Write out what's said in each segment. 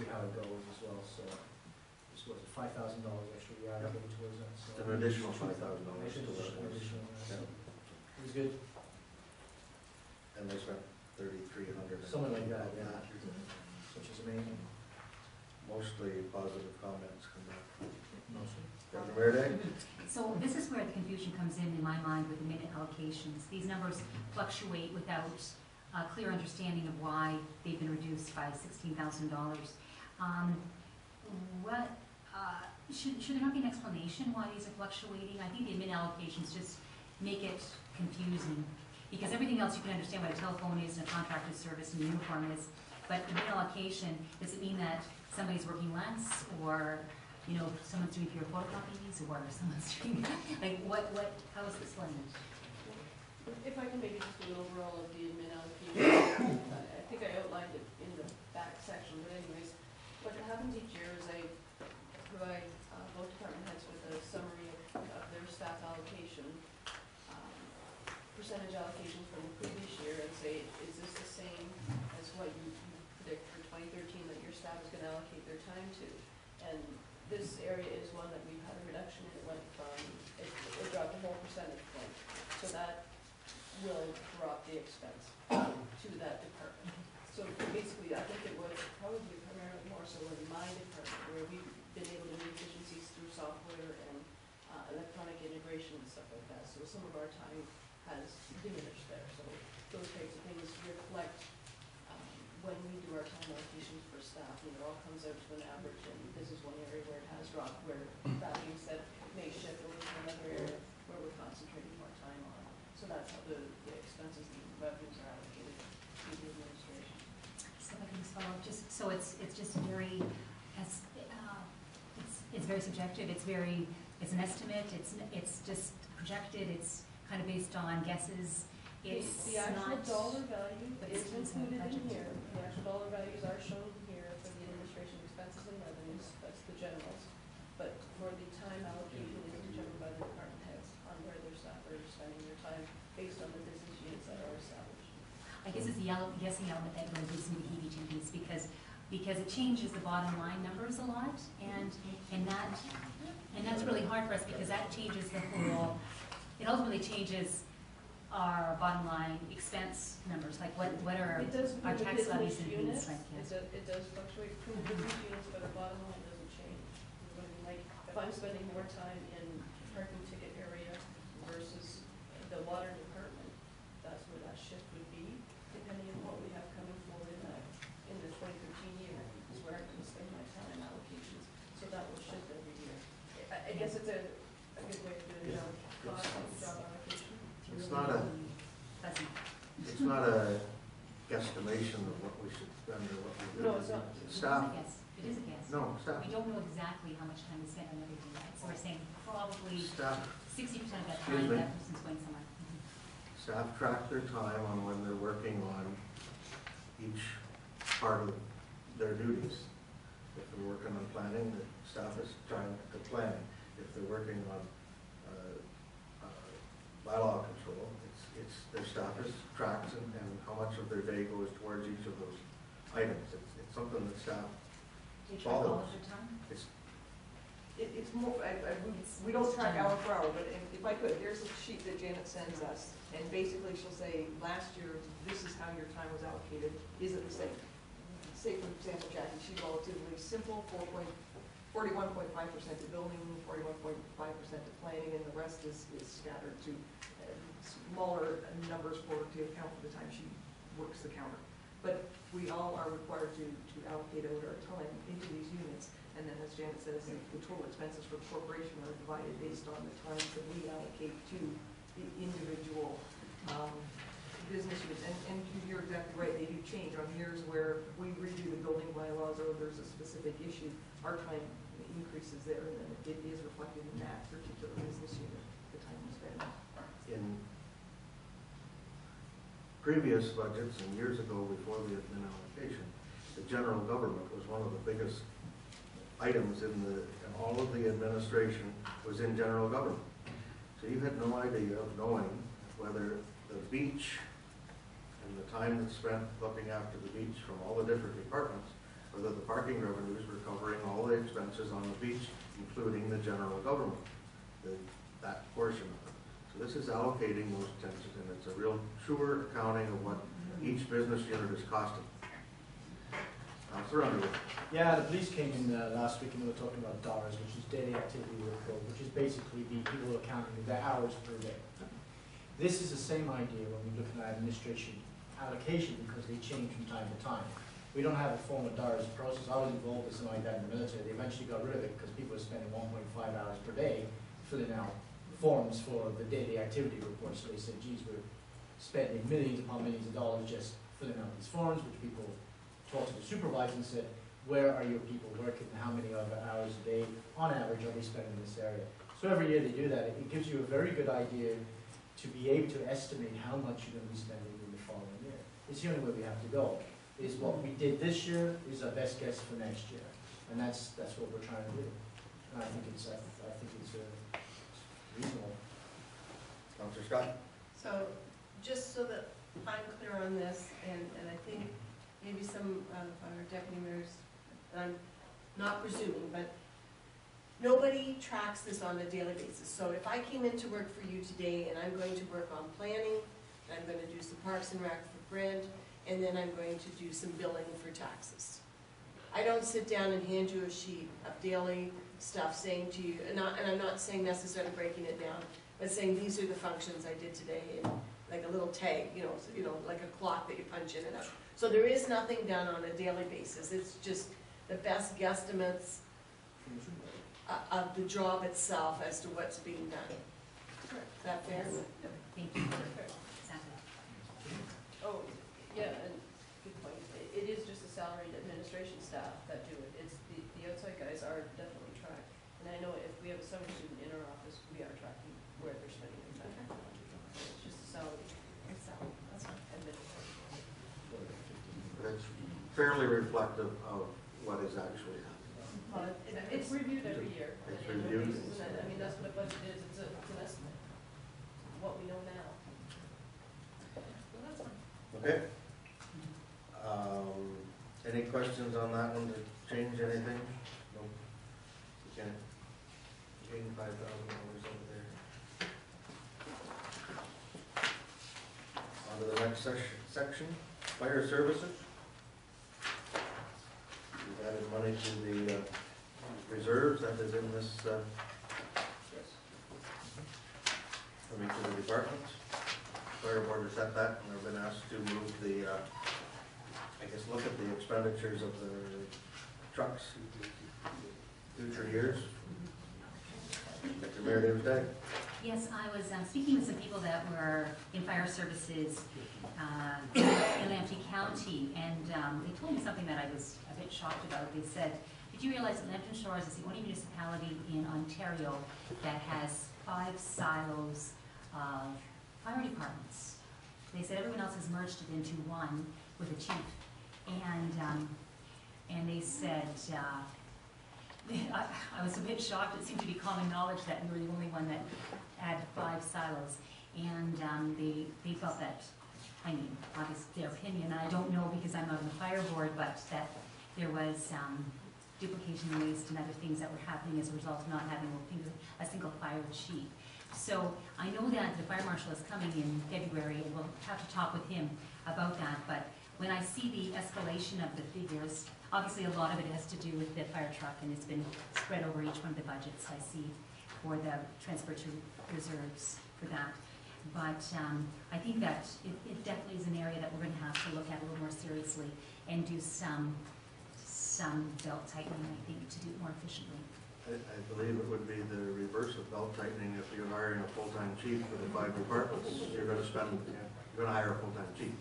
see how it goes as well, so. This was $5,000 extra we allocated towards that, so. An additional $5,000 to Additional, so. It was good. And they spent 3,300. Something like that, yeah. Which is amazing. Mostly positive comments come back. Mostly. Governor Merde? So this is where the confusion comes in my mind with the minute allocations. These numbers fluctuate without a clear understanding of why they've been reduced by $16,000. Should there not be an explanation why these are fluctuating? I think the admin allocations just make it confusing, because everything else you can understand what a telephone is and a contracted service and a uniform is, but admin allocation, does it mean that somebody's working less, or someone's doing fewer photocopies, or someone's doing, like, how is it explained? If I can maybe just do an overall of the admin allocation, I think I outlined it in the back section, but anyways, what happens each year is I provide both department heads with a summary of their staff allocation, percentage allocation from the previous year, and say, is this the same as what you predict for 2013 that your staff is going to allocate their time to? And this area is one that we've had a reduction in. It went from, it dropped a whole percentage point. So that will drop the expense to that department. So basically, I think it was probably primarily more so in my department, where we've been able to make efficiencies through software and electronic integration and stuff like that. So some of our time has diminished there. So those types of things reflect when we do our time allocations for staff. It all comes out to an average, and this is one area where it has dropped, where that being said, it may shift over to another area where we're concentrating more time on. So that's how the expenses and revenues are allocated to the administration. So I can just follow up, so it's just very, it's very subjective, it's an estimate, it's just projected, it's kind of based on guesses. It's the actual not dollar value is included in budget. here. The actual dollar values are shown here for the administration expenses and revenues. That's the generals. But for the time allocation is determined by the department heads on where their staff are spending their time based on the business units that are established. I guess it's the guessing element that really gives me the heebie-jeebies, because it changes the bottom line numbers a lot, and that's really hard for us, because that changes the whole. It ultimately changes our bottom line expense numbers, like what are our tax levies and things like that. It does fluctuate between business units, but the bottom line doesn't change. Like if I'm spending more time in parking ticket area versus the water department, that's where that shift would be, depending on what we have coming forward in the 2013 year, is where I'm going to spend my time allocations. So that will shift every year. I guess it's a good way of doing it. Cost and job allocation. It's not a guesstimation of what we should spend or what we do. No, it's not. Staff. It is a guess. No, staff. We don't know exactly how much time we spend on everything, right? So we're saying probably 60% Staff. of that time that person's going somewhere. Staff track their time on when they're working on each part of their duties. If they're working on planning, the staff is trying to plan. If they're working on bylaw control, it's their staff is tracks and how much of their day goes towards each of those items. It's something that staff Do you track all follows. of your time? It's more, we don't track hour for hour, but if I could, there's a sheet that Janet sends us, and basically she'll say, last year, this is how your time was allocated, is it the same? Say, for example, Jackie, she's relatively simple, 41.5% to building, 41.5% to planning, and the rest is scattered to smaller numbers for her to account for the time she works the counter. But we all are required to allocate out our time into these units, and then as Janet says, the total expenses for the corporation are divided based on the times that we allocate to the individual business units. And you're exactly right, they do change. On years where we redo the building bylaws or there's a specific issue, our time increases there, and then it is reflected in that particular business unit, the time we spend. In previous budgets and years ago before the admin allocation, the general government was one of the biggest items in all of the administration was in general government. So you had no idea of knowing whether the beach and the time that's spent looking after the beach from all the different departments whether the parking revenues were covering all the expenses on the beach, including the general government, that portion of it. So this is allocating those expenses, and it's a real truer accounting of what each business unit is costing. Councillor Underwood. Yeah, the police came in last week and they were talking about DARS, which is daily activity report, which is basically the people accounting their hours per day. This is the same idea when we look at administration allocation, because they change from time to time. We don't have a formal DARS process. I was involved with something like that in the military. They eventually got rid of it because people were spending 1.5 hours per day filling out forms for the daily activity report. So they said, geez, we're spending millions upon millions of dollars just filling out these forms, which people talked to the supervisor and said, where are your people working and how many other hours a day on average are they spending in this area? So every year they do that. It gives you a very good idea to be able to estimate how much you're going to be spending in the following year. It's the only way we have to go. Is what we did this year is our best guess for next year, and that's what we're trying to do. And I think it's reasonable. Councillor Scott. So, just so that I'm clear on this, and I think maybe some of our deputy mayors, and I'm not presuming, but nobody tracks this on a daily basis. So if I came into work for you today and I'm going to work on planning, and I'm going to do some Parks and Rec for Brent, and then I'm going to do some billing for taxes. I don't sit down and hand you a sheet of daily stuff saying to you, and I'm not saying necessarily breaking it down, but saying these are the functions I did today, and like a little tag, like a clock that you punch in and out. So there is nothing done on a daily basis. It's just the best guesstimates of the job itself as to what's being done. Is that fair? Yes. Thank you. Exactly. Oh, yeah, and good point. It is just the salaried administration staff that do it. It's the outside guys are definitely tracked. And I know if we have a summer student in our office, we are tracking where they're spending their time. It's just a salary. It's salary. That's fine. But it's fairly reflective of what is actually happening. Well, it's reviewed every year. It's And reviewed. I mean, that's what a budget is. It's an estimate. What we know now. Well, that's fine. Okay. Any questions on that one to change anything? No. Okay. $85,000 over there. On to the next section, fire services. We've added money to the reserves that is in this from each of the departments. Fire board has set that, and they've been asked to move the, look at the expenditures of the trucks, future years. Mr. Mayor Davis Day. Yes, I was speaking with some people that were in fire services in Lambton County, and they told me something that I was a bit shocked about. They said, did you realize that Lambton Shores is the only municipality in Ontario that has 5 silos of fire departments? They said everyone else has merged it into one with a chief. And they said, I was a bit shocked. It seemed to be common knowledge that we were the only one that had 5 silos. And they felt that, I mean, obviously their opinion, I don't know because I'm not on the fire board, but that there was duplication waste and other things that were happening as a result of not having a single fire chief. So I know that the fire marshal is coming in February, and we'll have to talk with him about that. But when I see the escalation of the figures, obviously a lot of it has to do with the fire truck, and it's been spread over each one of the budgets I see for the transfer to reserves for that. But I think that it definitely is an area that we're going to have to look at a little more seriously and do some belt tightening, I think, to do it more efficiently. I believe it would be the reverse of belt tightening. If you're hiring a full-time chief for the 5 departments, you're going to hire a full-time chief.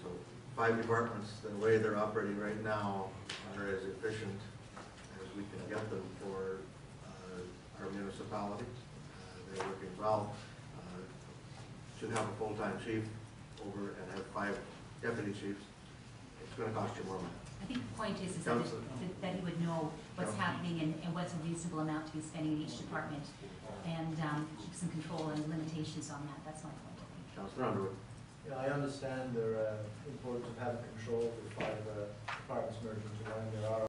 So 5 departments, the way they're operating right now, are as efficient as we can get them for our municipality. They're working well. To have a full-time chief over and have 5 deputy chiefs, it's going to cost you more money. I think the point is that he would know what's happening and what's a reasonable amount to be spending in each department, and keep some control and limitations on that. That's my point, I think. Councillor Underwood. You know, I understand the importance of having control for 5 departments merging into one. There are